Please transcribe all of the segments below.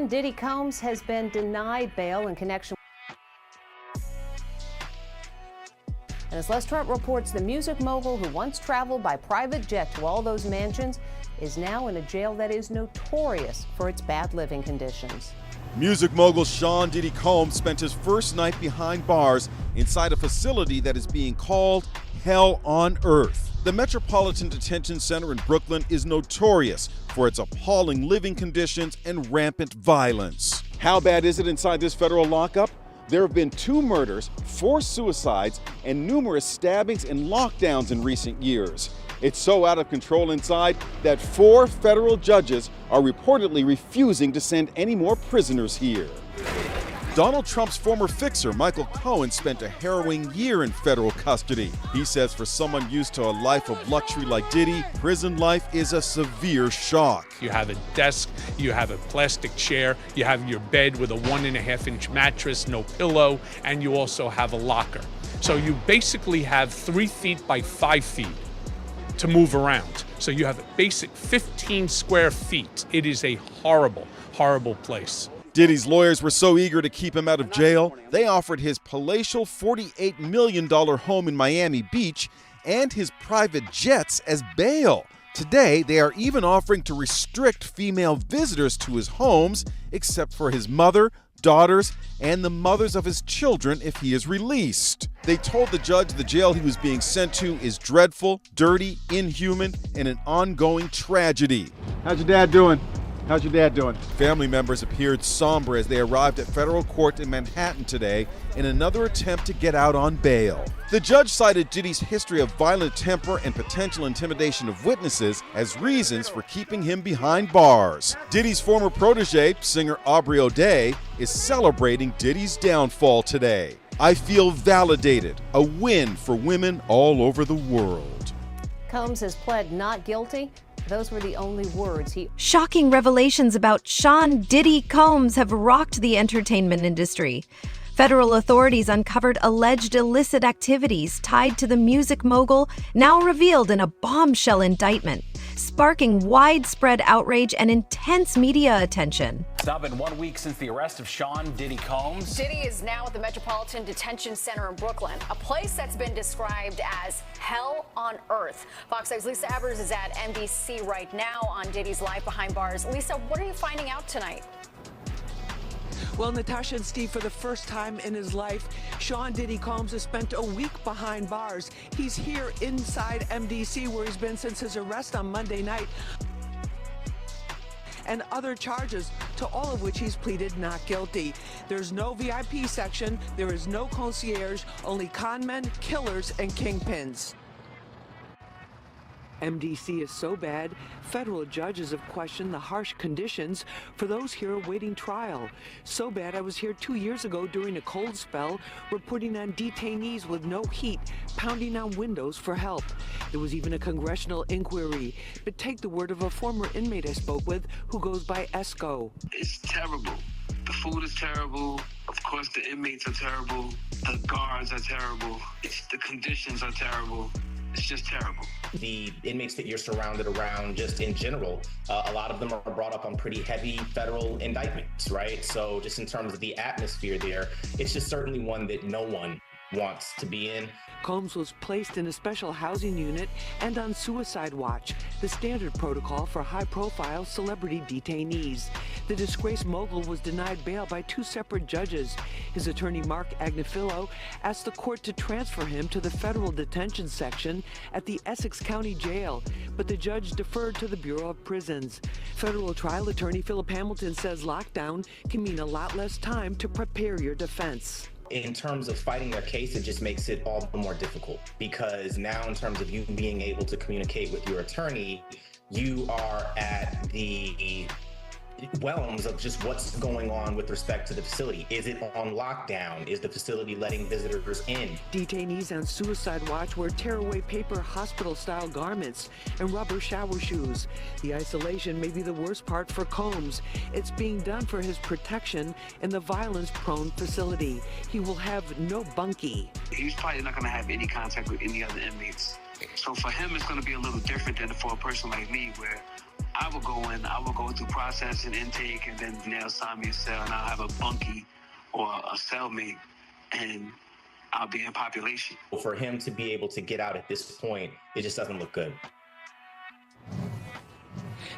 Diddy Combs has been denied bail in connection. And as Les Trump reports, the music mogul who once traveled by private jet to all those mansions is now in a jail that is notorious for its bad living conditions. Music mogul Sean Diddy Combs spent his first night behind bars inside a facility that is being called Hell on Earth. The Metropolitan Detention Center in Brooklyn is notorious for its appalling living conditions and rampant violence. How bad is it inside this federal lockup? There have been 2 murders, 4 suicides, and numerous stabbings and lockdowns in recent years. It's so out of control inside that 4 federal judges are reportedly refusing to send any more prisoners here. Donald Trump's former fixer, Michael Cohen, spent a harrowing year in federal custody. He says for someone used to a life of luxury like Diddy, prison life is a severe shock. You have a desk, you have a plastic chair, you have your bed with a 1.5-inch mattress, no pillow, and you also have a locker. So you basically have 3 feet by 5 feet to move around. So you have a basic 15 square feet. It is a horrible, horrible place. Diddy's lawyers were so eager to keep him out of jail, they offered his palatial $48 million home in Miami Beach and his private jets as bail. Today, they are even offering to restrict female visitors to his homes, except for his mother, daughters, and the mothers of his children if he is released. They told the judge the jail he was being sent to is dreadful, dirty, inhuman, and an ongoing tragedy. How's your dad doing? How's your dad doing? Family members appeared somber as they arrived at federal court in Manhattan today in another attempt to get out on bail. The judge cited Diddy's history of violent temper and potential intimidation of witnesses as reasons for keeping him behind bars. Diddy's former protege, singer Aubrey O'Day, is celebrating Diddy's downfall today. "I feel validated, a win for women all over the world." Combs has pled not guilty. Those were the only words he... Shocking revelations about Sean Diddy Combs have rocked the entertainment industry. Federal authorities uncovered alleged illicit activities tied to the music mogul, now revealed in a bombshell indictment, sparking widespread outrage and intense media attention. It's now been 1 week since the arrest of Sean Diddy Combs. Diddy is now at the Metropolitan Detention Center in Brooklyn, a place that's been described as hell on earth. Fox 5's Lisa Evers is at NBC right now on Diddy's life behind bars. Lisa, what are you finding out tonight? Well, Natasha and Steve, for the first time in his life, Sean Diddy Combs has spent a week behind bars. He's here inside MDC, where he's been since his arrest on Monday night, and other charges, to all of which he's pleaded not guilty. There's no VIP section, there is no concierge, only conmen, killers, and kingpins. MDC is so bad, federal judges have questioned the harsh conditions for those here awaiting trial. So bad, I was here 2 years ago during a cold spell, reporting on detainees with no heat, pounding on windows for help. There was even a congressional inquiry. But take the word of a former inmate I spoke with who goes by Esco. It's terrible. The food is terrible. Of course, the inmates are terrible. The guards are terrible. The conditions are terrible. It's just terrible. The inmates that you're surrounded around, just in general, a lot of them are brought up on pretty heavy federal indictments, right? So just in terms of the atmosphere there, it's just certainly one that no one wants to be in. Combs was placed in a special housing unit and on suicide watch, the standard protocol for high-profile celebrity detainees. The disgraced mogul was denied bail by 2 separate judges. His attorney, Mark Agnifilo, asked the court to transfer him to the federal detention section at the Essex County Jail, but the judge deferred to the Bureau of Prisons. Federal trial attorney Philip Hamilton says lockdown can mean a lot less time to prepare your defense. In terms of fighting their case, it just makes it all the more difficult, because now in terms of you being able to communicate with your attorney, you are at the realms of just what's going on with respect to the facility. Is it on lockdown? Is the facility letting visitors in? Detainees on suicide watch wear tearaway paper hospital-style garments and rubber shower shoes. The isolation may be the worst part for Combs. It's being done for his protection in the violence-prone facility. He will have no bunkie. He's probably not going to have any contact with any other inmates. So for him, it's going to be a little different than for a person like me, where I will go in, I will go through process and intake, and then they'll assign me a cell, and I'll have a bunkie or a cellmate, and I'll be in population. For him to be able to get out at this point, it just doesn't look good.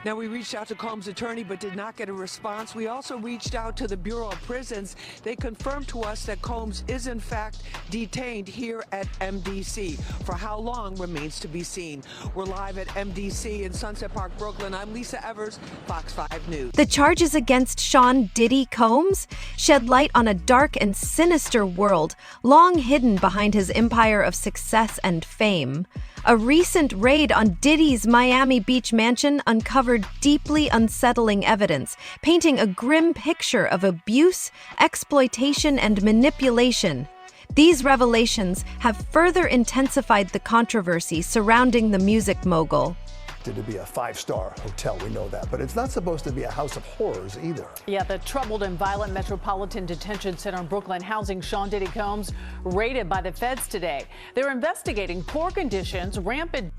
Now, we reached out to Combs' attorney but did not get a response. We also reached out to the Bureau of Prisons. They confirmed to us that Combs is, in fact, detained here at MDC. For how long remains to be seen. We're live at MDC in Sunset Park, Brooklyn. I'm Lisa Evers, Fox 5 News. The charges against Sean Diddy Combs shed light on a dark and sinister world long hidden behind his empire of success and fame. A recent raid on Diddy's Miami Beach mansion uncovered deeply unsettling evidence, painting a grim picture of abuse, exploitation, and manipulation. These revelations have further intensified the controversy surrounding the music mogul. To be a 5-star hotel, we know that, but it's not supposed to be a house of horrors either. Yeah, the troubled and violent Metropolitan Detention Center in Brooklyn housing Sean Diddy Combs raided by the feds today. They're investigating poor conditions, rampant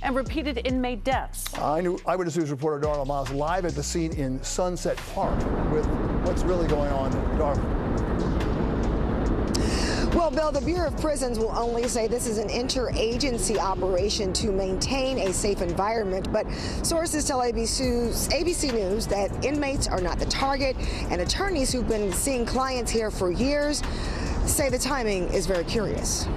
and repeated inmate deaths. Eyewitness News reporter Darla Miles live at the scene in Sunset Park with what's really going on there. Darla. Well, Bill, the Bureau of Prisons will only say this is an interagency operation to maintain a safe environment, but sources tell ABC News that inmates are not the target, and attorneys who've been seeing clients here for years say the timing is very curious.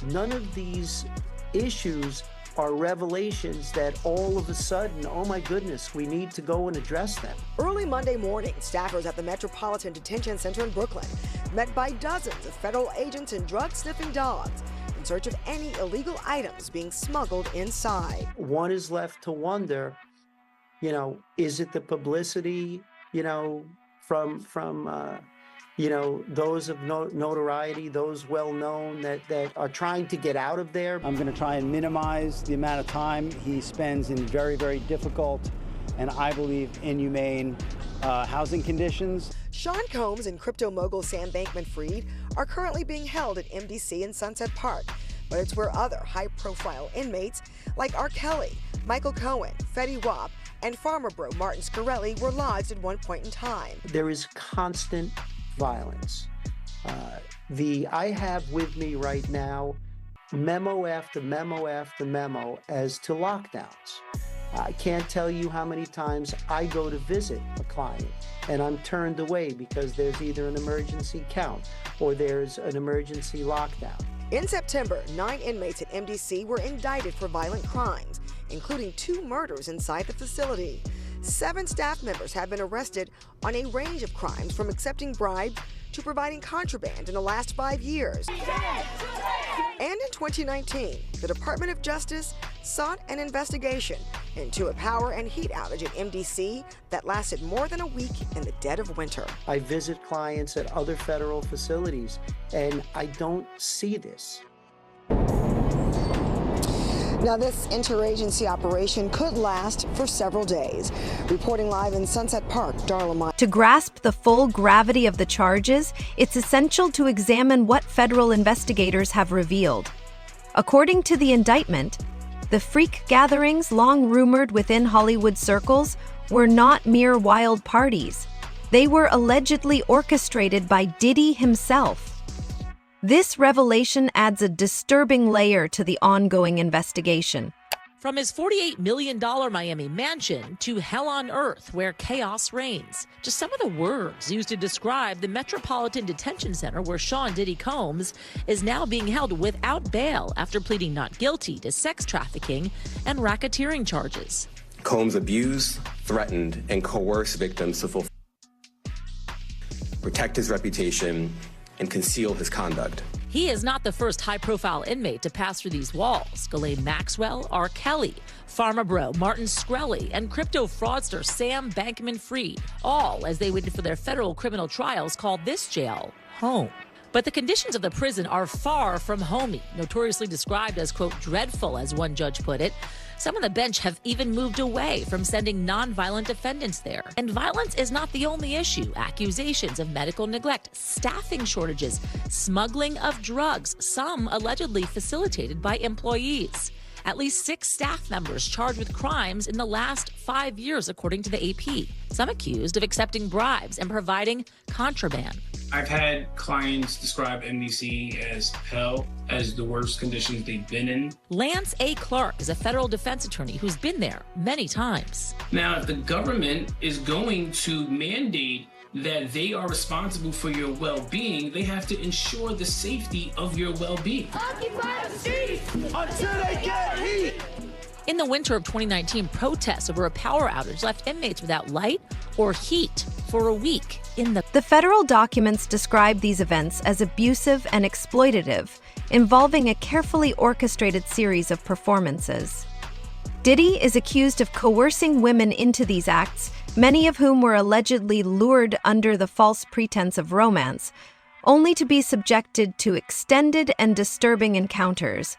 None of these issues are revelations that all of a sudden, oh my goodness, we need to go and address them. Early Monday morning, staffers at the Metropolitan Detention Center in Brooklyn met by dozens of federal agents and drug-sniffing dogs in search of any illegal items being smuggled inside. One is left to wonder, is it the publicity, from those of notoriety, those well-known that are trying to get out of there? I'm going to try and minimize the amount of time he spends in very, very difficult and I believe inhumane housing conditions. Sean Combs and crypto mogul Sam Bankman-Fried are currently being held at MDC in Sunset Park, but it's where other high-profile inmates like R. Kelly, Michael Cohen, Fetty Wap, and farmer bro Martin Scarelli were lodged at one point in time. There is constant violence. I have with me right now memo after memo after memo as to lockdowns. I can't tell you how many times I go to visit a client and I'm turned away because there's either an emergency count or there's an emergency lockdown. In September, 9 inmates at MDC were indicted for violent crimes, including 2 murders inside the facility. 7 staff members have been arrested on a range of crimes, from accepting bribes to providing contraband in the last 5 years. And in 2019, the Department of Justice sought an investigation into a power and heat outage at MDC that lasted more than a week in the dead of winter. I visit clients at other federal facilities, and I don't see this. Now, this interagency operation could last for several days. Reporting live in Sunset Park, Darla Miles. To grasp the full gravity of the charges, it's essential to examine what federal investigators have revealed. According to the indictment, the freak gatherings long rumored within Hollywood circles were not mere wild parties. They were allegedly orchestrated by Diddy himself. This revelation adds a disturbing layer to the ongoing investigation. From his $48 million Miami mansion to hell on earth where chaos reigns. Just some of the words used to describe the Metropolitan Detention Center where Sean Diddy Combs is now being held without bail after pleading not guilty to sex trafficking and racketeering charges. Combs abused, threatened, and coerced victims to protect his reputation and conceal his conduct. He is not the first high-profile inmate to pass through these walls. Ghislaine Maxwell, R. Kelly, Pharma Bro, Martin Scarelli, and crypto fraudster Sam Bankman-Fried, all as they waited for their federal criminal trials, called this jail home. But the conditions of the prison are far from homey, notoriously described as, quote, dreadful, as one judge put it. Some on the bench have even moved away from sending nonviolent defendants there. And violence is not the only issue. Accusations of medical neglect, staffing shortages, smuggling of drugs, some allegedly facilitated by employees. At least 6 staff members charged with crimes in the last 5 years, according to the AP. Some accused of accepting bribes and providing contraband. I've had clients describe MDC as hell, as the worst conditions they've been in. Lance A. Clark is a federal defense attorney who's been there many times. Now, if the government is going to mandate that they are responsible for your well-being, they have to ensure the safety of your well-being. Occupy the streets until they get heat. In the winter of 2019, protests over a power outage left inmates without light or heat for a week. The federal documents describe these events as abusive and exploitative, involving a carefully orchestrated series of performances. Diddy is accused of coercing women into these acts, many of whom were allegedly lured under the false pretense of romance, only to be subjected to extended and disturbing encounters.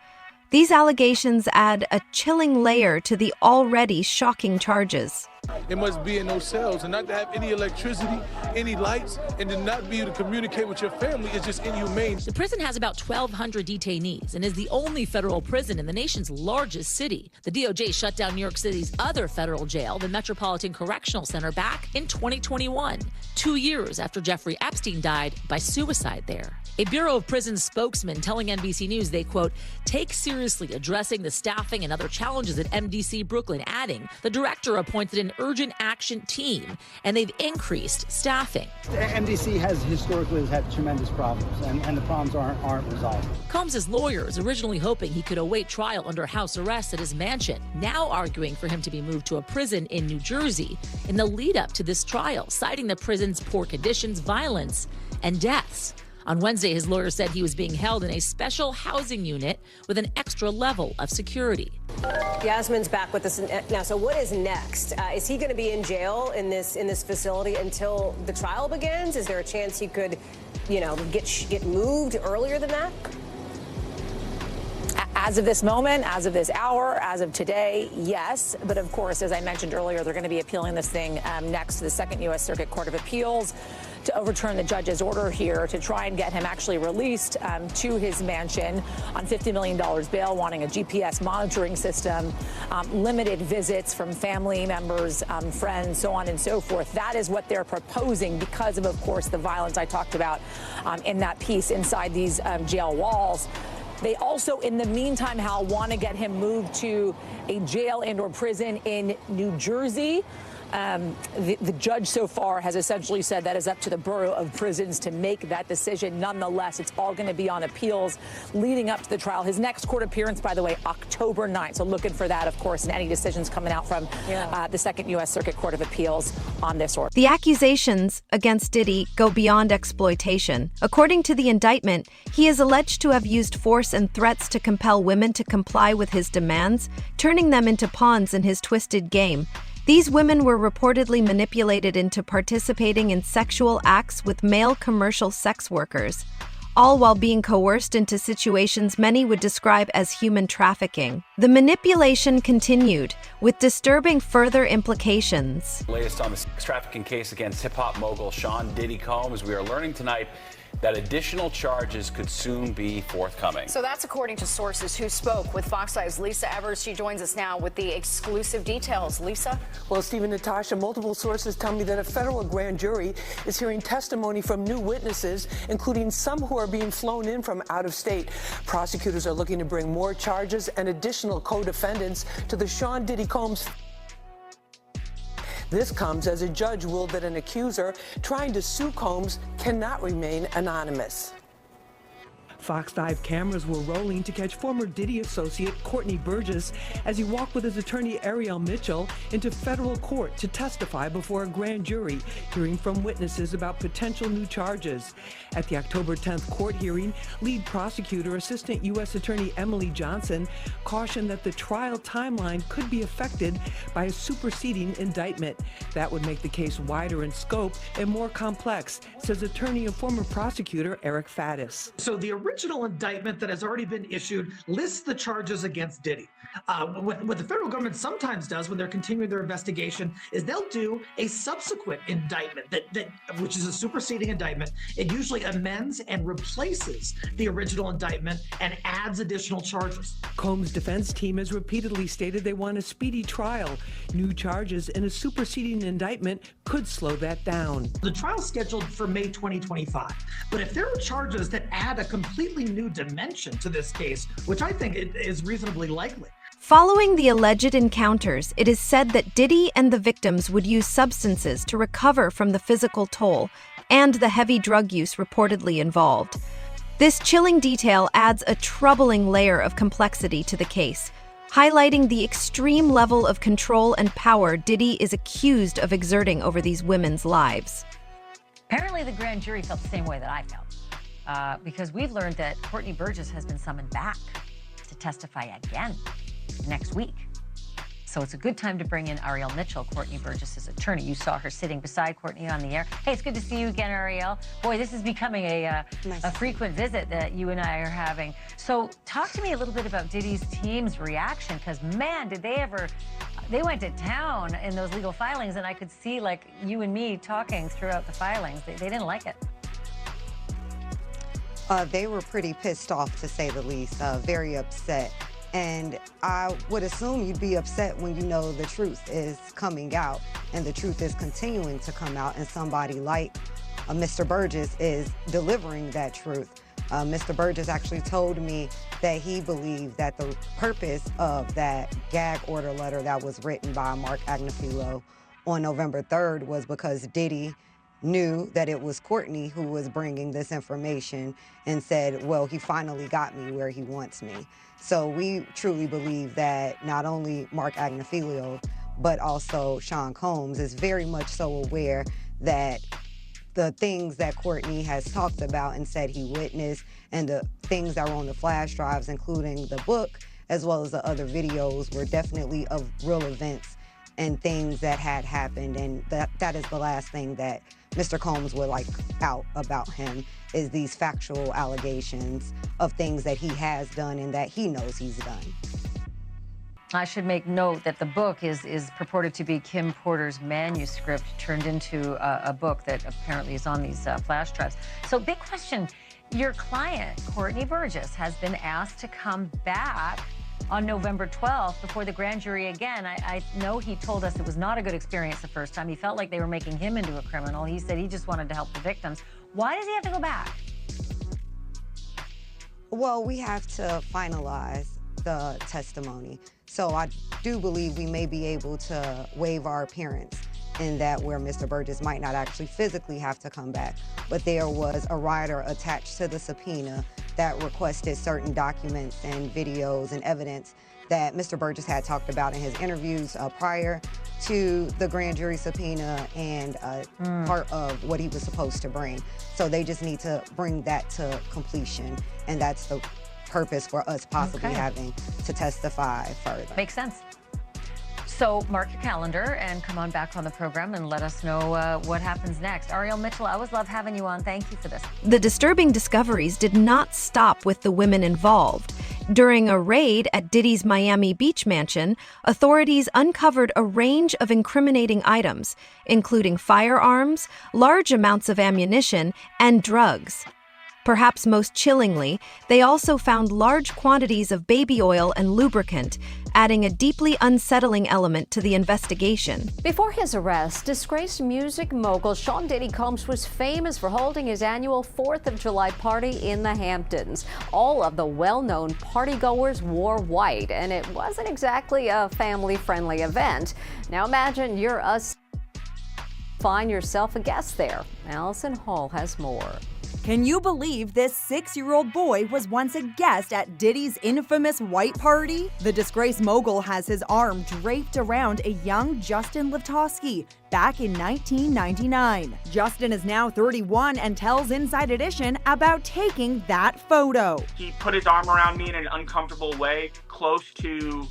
These allegations add a chilling layer to the already shocking charges. It must be in those cells, and not to have any electricity, any lights, and to not be able to communicate with your family is just inhumane. The prison has about 1,200 detainees and is the only federal prison in the nation's largest city. The DOJ shut down New York City's other federal jail, the Metropolitan Correctional Center, back in 2021, 2 years after Jeffrey Epstein died by suicide there. A Bureau of Prisons spokesman telling NBC News they, quote, take seriously addressing the staffing and other challenges at MDC Brooklyn, adding the director appointed an urgent action team and they've increased staffing. MDC has historically had tremendous problems, and the problems aren't resolved. Combs' lawyers originally hoping he could await trial under house arrest at his mansion, now arguing for him to be moved to a prison in New Jersey in the lead up to this trial, citing the prison's poor conditions, violence, and deaths. On Wednesday, his lawyer said he was being held in a special housing unit with an extra level of security. Yasmin's back with us now. So what is next? Is he going to be in jail in this facility until the trial begins? Is there a chance he could, get moved earlier than that? As of this moment, as of this hour, as of today, yes. But of course, as I mentioned earlier, they're going to be appealing this thing next to the Second U.S. Circuit Court of Appeals to overturn the judge's order here to try and get him actually released to his mansion on $50 million bail, wanting a GPS monitoring system, limited visits from family members, friends, so on and so forth. That is what they're proposing because of course, the violence I talked about in that piece inside these jail walls. They also, in the meantime, Hal, want to get him moved to a jail and/or prison in New Jersey. The judge so far has essentially said that is up to the Bureau of Prisons to make that decision. Nonetheless, it's all going to be on appeals leading up to the trial. His next court appearance, by the way, October 9th. So looking for that, of course, and any decisions coming out from the Second U.S. Circuit Court of Appeals on this order. The accusations against Diddy go beyond exploitation. According to the indictment, he is alleged to have used force and threats to compel women to comply with his demands, turning them into pawns in his twisted game. These women were reportedly manipulated into participating in sexual acts with male commercial sex workers, all while being coerced into situations many would describe as human trafficking. The manipulation continued, with disturbing further implications. Latest on the sex trafficking case against hip-hop mogul Sean Diddy Combs. We are learning tonight that additional charges could soon be forthcoming. So that's according to sources who spoke with Fox 5's Lisa Evers. She joins us now with the exclusive details. Lisa? Well, Steve and Natasha, multiple sources tell me that a federal grand jury is hearing testimony from new witnesses, including some who are being flown in from out of state. Prosecutors are looking to bring more charges and additional co-defendants to the Sean Diddy Combs. This comes as a judge ruled that an accuser trying to sue Combs cannot remain anonymous. Fox 5 cameras were rolling to catch former Diddy associate Courtney Burgess as he walked with his attorney Ariel Mitchell into federal court to testify before a grand jury, hearing from witnesses about potential new charges. At the October 10th court hearing, lead prosecutor Assistant U.S. Attorney Emily Johnson cautioned that the trial timeline could be affected by a superseding indictment. That would make the case wider in scope and more complex, says attorney and former prosecutor Eric Faddis. So the original indictment that has already been issued lists the charges against Diddy. What the federal government sometimes does when they're continuing their investigation is they'll do a subsequent indictment which is a superseding indictment. It usually amends and replaces the original indictment and adds additional charges. Combs' defense team has repeatedly stated they want a speedy trial. New charges and a superseding indictment could slow that down. The trial's scheduled for May 2025. But if there are charges that add a completely new dimension to this case, which I think is reasonably likely. Following the alleged encounters, it is said that Diddy and the victims would use substances to recover from the physical toll and the heavy drug use reportedly involved. This chilling detail adds a troubling layer of complexity to the case, highlighting the extreme level of control and power Diddy is accused of exerting over these women's lives. Apparently, the grand jury felt the same way that I felt, because we've learned that Courtney Burgess has been summoned back to testify again next week. So it's a good time to bring in Ariel Mitchell, Courtney Burgess's attorney. You saw her sitting beside Courtney on the air. Hey, it's good to see you again, Ariel. Boy, this is becoming a frequent visit that you and I are having. So talk to me a little bit about Diddy's team's reaction, because man, did they ever... They went to town in those legal filings, and I could see, like, you and me talking throughout the filings. They didn't like it. They were pretty pissed off, to say the least, very upset. And I would assume you'd be upset when you know the truth is coming out, and the truth is continuing to come out, and somebody like Mr. Burgess is delivering that truth. Mr. Burgess actually told me that he believed that the purpose of that gag order letter that was written by Mark Agnifilo on November 3rd was because Diddy knew that it was Courtney who was bringing this information and said, well, he finally got me where he wants me. So we truly believe that not only Mark Agnifilo, but also Sean Combs is very much so aware that the things that Courtney has talked about and said he witnessed, and the things that were on the flash drives, including the book, as well as the other videos, were definitely of real events and things that had happened. And that is the last thing that Mr. Combs would like out about him, is these factual allegations of things that he has done and that he knows he's done. I should make note that the book is purported to be Kim Porter's manuscript turned into a book that apparently is on these flash drives. So big question, your client, Courtney Burgess, has been asked to come back on November 12th before the grand jury again. I know he told us it was not a good experience the first time. He felt like they were making him into a criminal. He said he just wanted to help the victims. Why does he have to go back? Well, we have to finalize the testimony. So I do believe we may be able to waive our appearance in that where Mr. Burgess might not actually physically have to come back, but there was a rider attached to the subpoena that requested certain documents and videos and evidence that Mr. Burgess had talked about in his interviews prior to the grand jury subpoena, and part of what he was supposed to bring. So they just need to bring that to completion, and that's the purpose for us possibly having to testify further. Makes sense. So mark your calendar and come on back on the program and let us know what happens next. Ariel Mitchell, I always love having you on. Thank you for this. The disturbing discoveries did not stop with the women involved. During a raid at Diddy's Miami Beach mansion, authorities uncovered a range of incriminating items, including firearms, large amounts of ammunition, and drugs. Perhaps most chillingly, they also found large quantities of baby oil and lubricant, adding a deeply unsettling element to the investigation. Before his arrest, disgraced music mogul Sean Diddy Combs was famous for holding his annual 4th of July party in the Hamptons. All of the well-known partygoers wore white, and it wasn't exactly a family-friendly event. Now imagine you're find yourself a guest there. Allison Hall has more. Can you believe this 6-year-old boy was once a guest at Diddy's infamous white party? The disgraced mogul has his arm draped around a young Justin Liptowski back in 1999. Justin is now 31 and tells Inside Edition about taking that photo. He put his arm around me in an uncomfortable way, close to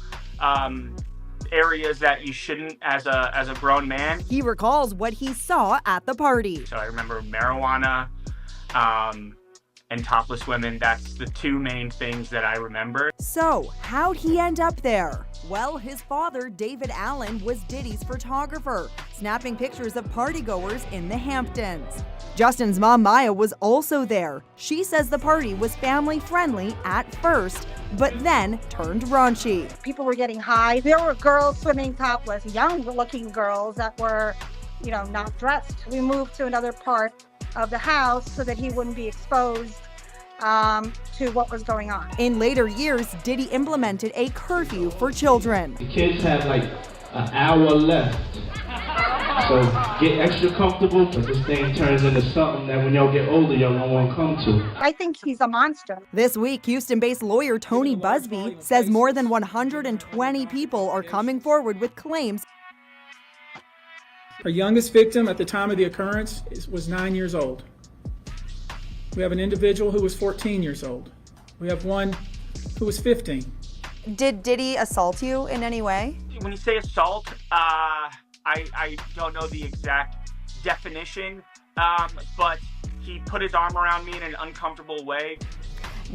areas that you shouldn't as a grown man. He recalls what he saw at the party. So I remember marijuana, and topless women. That's the two main things that I remember. So, how'd he end up there? Well, his father, David Allen, was Diddy's photographer, snapping pictures of partygoers in the Hamptons. Justin's mom, Maya, was also there. She says the party was family-friendly at first, but then turned raunchy. People were getting high. There were girls swimming topless, young-looking girls that were, not dressed. We moved to another part of the house so that he wouldn't be exposed to what was going on. In later years, Diddy implemented a curfew for children. The kids have like an hour left. So get extra comfortable, but this thing turns into something that when y'all get older, y'all don't want to come to. I think he's a monster. This week, Houston-based lawyer Tony Busby says more than 120 people are coming forward with claims. Our youngest victim at the time of the occurrence was 9 years old. We have an individual who was 14 years old. We have one who was 15. Did Diddy assault you in any way? When you say assault, I don't know the exact definition, but he put his arm around me in an uncomfortable way.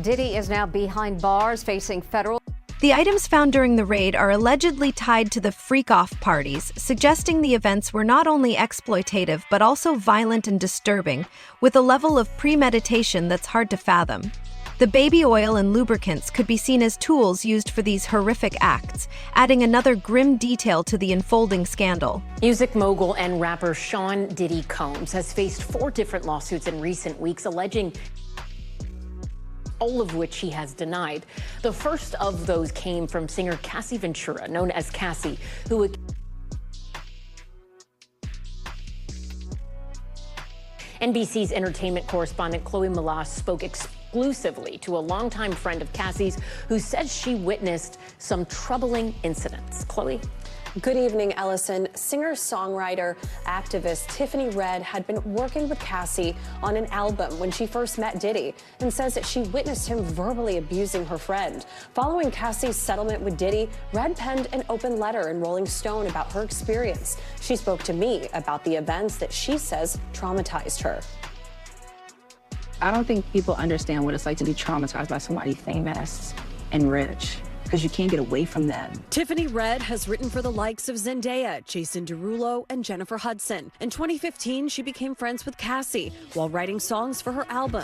Diddy is now behind bars facing federal. The items found during the raid are allegedly tied to the freak-off parties, suggesting the events were not only exploitative but also violent and disturbing, with a level of premeditation that's hard to fathom. The baby oil and lubricants could be seen as tools used for these horrific acts, adding another grim detail to the unfolding scandal. Music mogul and rapper Sean Diddy Combs has faced 4 different lawsuits in recent weeks alleging, all of which he has denied. The first of those came from singer Cassie Ventura, known as Cassie, who NBC's entertainment correspondent Chloe Malas spoke exclusively to a longtime friend of Cassie's who says she witnessed some troubling incidents. Chloe? Good evening, Ellison. Singer-songwriter, activist Tiffany Red had been working with Cassie on an album when she first met Diddy and says that she witnessed him verbally abusing her friend. Following Cassie's settlement with Diddy, Red penned an open letter in Rolling Stone about her experience. She spoke to me about the events that she says traumatized her. I don't think people understand what it's like to be traumatized by somebody famous and rich, because you can't get away from them. Tiffany Red has written for the likes of Zendaya, Jason Derulo, and Jennifer Hudson. In 2015, she became friends with Cassie while writing songs for her album.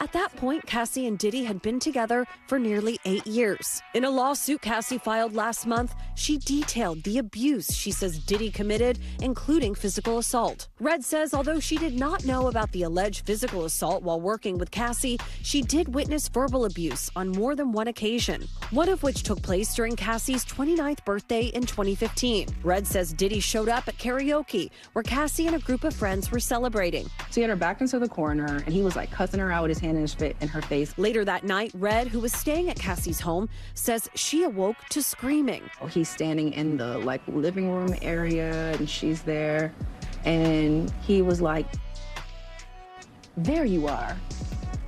At that point, Cassie and Diddy had been together for nearly 8 years. In a lawsuit Cassie filed last month, she detailed the abuse she says Diddy committed, including physical assault. Red says although she did not know about the alleged physical assault while working with Cassie, she did witness verbal abuse on more than one occasion. One of which took place during Cassie's 29th birthday in 2015. Red says Diddy showed up at karaoke, where Cassie and a group of friends were celebrating. So he had her backed into the corner, and he was like cussing her out with his hand in her face. Later that night, Red, who was staying at Cassie's home, says she awoke to screaming. He's standing in the living room area, and she's there, and he was like, "There you are."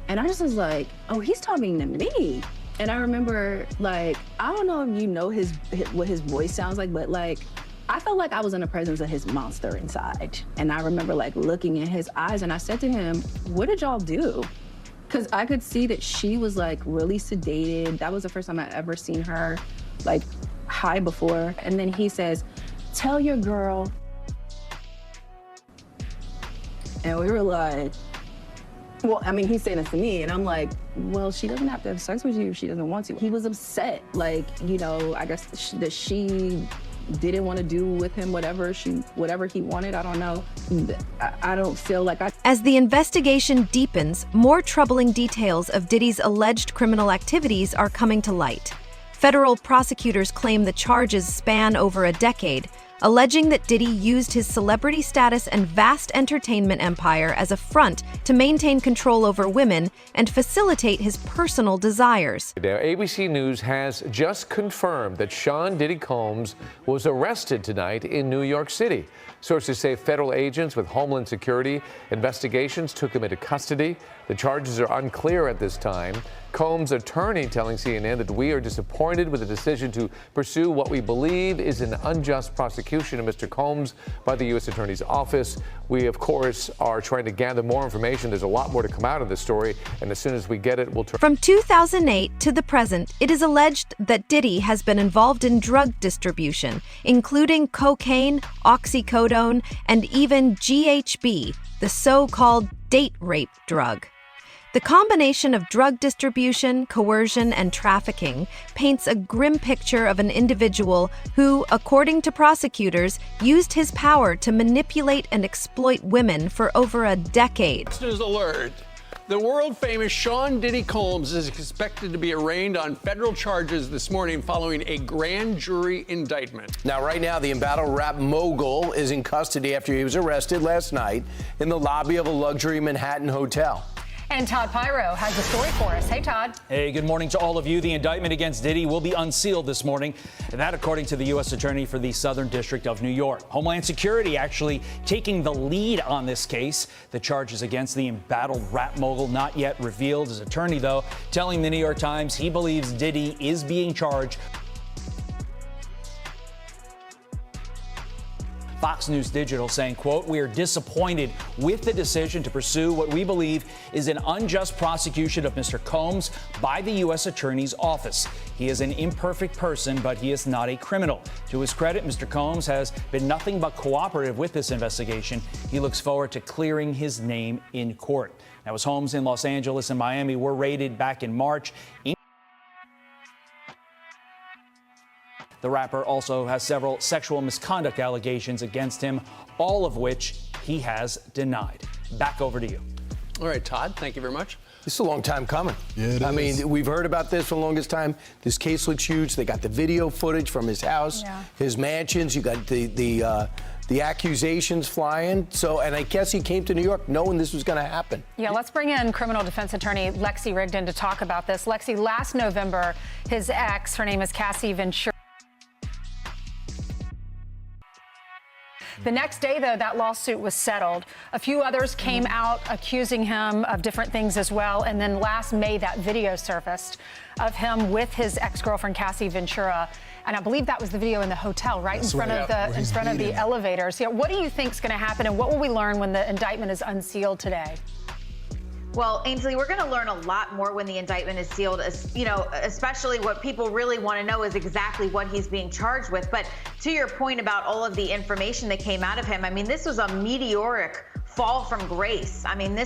And I just was like, oh, he's talking to me. And I remember, I don't know if you know what his voice sounds like, but I felt like I was in the presence of his monster inside. And I remember looking in his eyes, and I said to him, "What did y'all do?" Because I could see that she was really sedated. That was the first time I ever seen her high before. And then he says, "Tell your girl." And we were like, well, I mean, he's saying this to me, and I'm like, well, she doesn't have to have sex with you if she doesn't want to. He was upset, I guess that she didn't want to do with him whatever he wanted. I don't know. I don't feel like I... As the investigation deepens, more troubling details of Diddy's alleged criminal activities are coming to light. Federal prosecutors claim the charges span over a decade, alleging that Diddy used his celebrity status and vast entertainment empire as a front to maintain control over women and facilitate his personal desires. Now, ABC News has just confirmed that Sean Diddy Combs was arrested tonight in New York City. Sources say federal agents with Homeland Security investigations took him into custody. The charges are unclear at this time. Combs' attorney telling CNN that we are disappointed with the decision to pursue what we believe is an unjust prosecution of Mr. Combs by the U.S. Attorney's Office. We, of course, are trying to gather more information. There's a lot more to come out of this story, and as soon as we get it, we'll turn. From 2008 to the present, it is alleged that Diddy has been involved in drug distribution, including cocaine, oxycodone, and even GHB, the so-called date rape drug. The combination of drug distribution, coercion, and trafficking paints a grim picture of an individual who, according to prosecutors, used his power to manipulate and exploit women for over a decade. Listeners alert. The world-famous Sean Diddy Combs is expected to be arraigned on federal charges this morning following a grand jury indictment. Now, right now, the embattled rap mogul is in custody after he was arrested last night in the lobby of a luxury Manhattan hotel. And Todd Pyro has the story for us. Hey, Todd. Hey, good morning to all of you. The indictment against Diddy will be unsealed this morning. And that, according to the U.S. Attorney for the Southern District of New York. Homeland Security actually taking the lead on this case. The charges against the embattled rap mogul not yet revealed. His attorney, though, telling the New York Times he believes Diddy is being charged. Fox News Digital saying, quote, "We are disappointed with the decision to pursue what we believe is an unjust prosecution of Mr. Combs by the U.S. Attorney's Office. He is an imperfect person, but he is not a criminal. To his credit, Mr. Combs has been nothing but cooperative with this investigation. He looks forward to clearing his name in court." Now, his homes in Los Angeles and Miami were raided back in March. The rapper also has several sexual misconduct allegations against him, all of which he has denied. Back over to you. All right, Todd, thank you very much. This is a long time coming. Yeah, it I is. mean, we've heard about this for the longest time. This case looks huge. They got the video footage from his house, his mansions. You got the accusations flying. So, and I guess he came to New York knowing this was going to happen. Yeah, let's bring in criminal defense attorney Lexi Rigdon to talk about this. Lexi, last November, his ex, her name is Cassie Ventura. The next day, though, that lawsuit was settled. A few others came out accusing him of different things as well. And then last May, that video surfaced of him with his ex-girlfriend, Cassie Ventura. And I believe that was the video in the hotel, right? That's in front right. of the elevators. Yeah, what do you think is going to happen, and what will we learn when the indictment is unsealed today? Well, Ainsley, we're going to learn a lot more when the indictment is sealed, you know, especially what people really want to know is exactly what he's being charged with. But to your point about all of the information that came out of him, I mean, this was a meteoric fall from grace. I mean,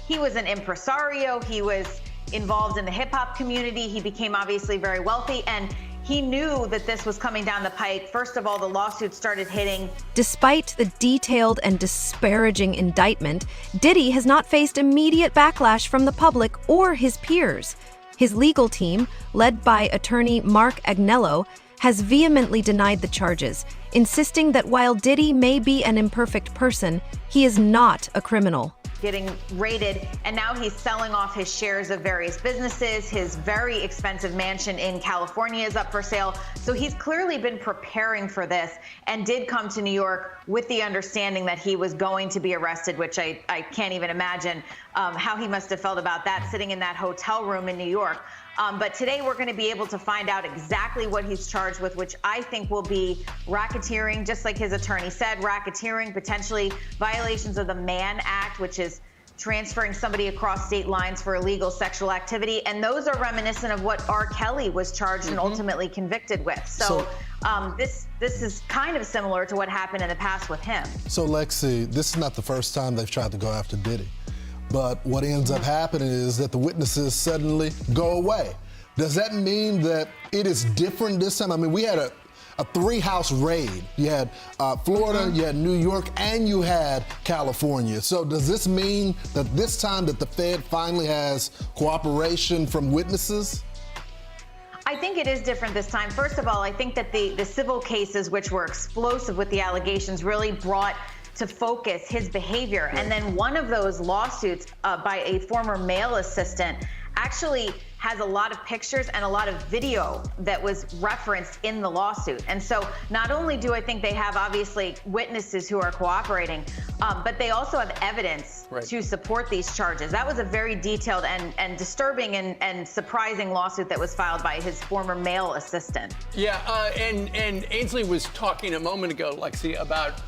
he was an impresario. He was involved in the hip hop community. He became obviously very wealthy, and he knew that this was coming down the pike. First of all, the lawsuit started hitting. Despite the detailed and disparaging indictment, Diddy has not faced immediate backlash from the public or his peers. His legal team, led by attorney Mark Agnello, has vehemently denied the charges, insisting that while Diddy may be an imperfect person, he is not a criminal. Getting raided, and now he's selling off his shares of various businesses. His very expensive mansion in California is up for sale. So he's clearly been preparing for this and did come to New York with the understanding that he was going to be arrested, which I can't even imagine how he must have felt about that, sitting in that hotel room in New York. But today we're going to be able to find out exactly what he's charged with, which I think will be racketeering, just like his attorney said, racketeering, potentially violations of the Mann Act, which is transferring somebody across state lines for illegal sexual activity. And those are reminiscent of what R. Kelly was charged and ultimately convicted with. So this is kind of similar to what happened in the past with him. So, Lexi, this is not the first time they've tried to go after Diddy. But what ends up happening is that the witnesses suddenly go away. Does that mean that it is different this time? I mean, we had a three-house raid. You had Florida, you had New York, and you had California. So does this mean that this time that the Fed finally has cooperation from witnesses? I think it is different this time. First of all, I think that the civil cases, which were explosive with the allegations, really brought to focus his behavior. And then one of those lawsuits by a former male assistant actually has a lot of pictures and a lot of video that was referenced in the lawsuit. And so not only do I think they have obviously witnesses who are cooperating, but they also have evidence to support these charges. That was a very detailed and disturbing and surprising lawsuit that was filed by his former male assistant. Yeah, and Ainsley was talking a moment ago, Lexi, about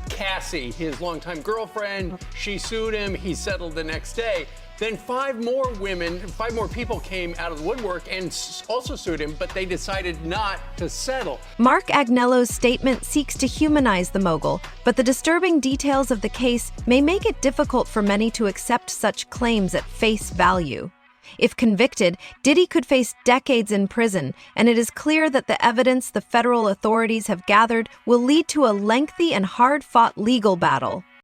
Cassie, his longtime girlfriend. She sued him. He settled the next day. Then 5 more people came out of the woodwork and also sued him, but they decided not to settle. Mark Agnello's statement seeks to humanize the mogul, but the disturbing details of the case may make it difficult for many to accept such claims at face value. If convicted, Diddy could face decades in prison, and it is clear that the evidence the federal authorities have gathered will lead to a lengthy and hard-fought legal battle.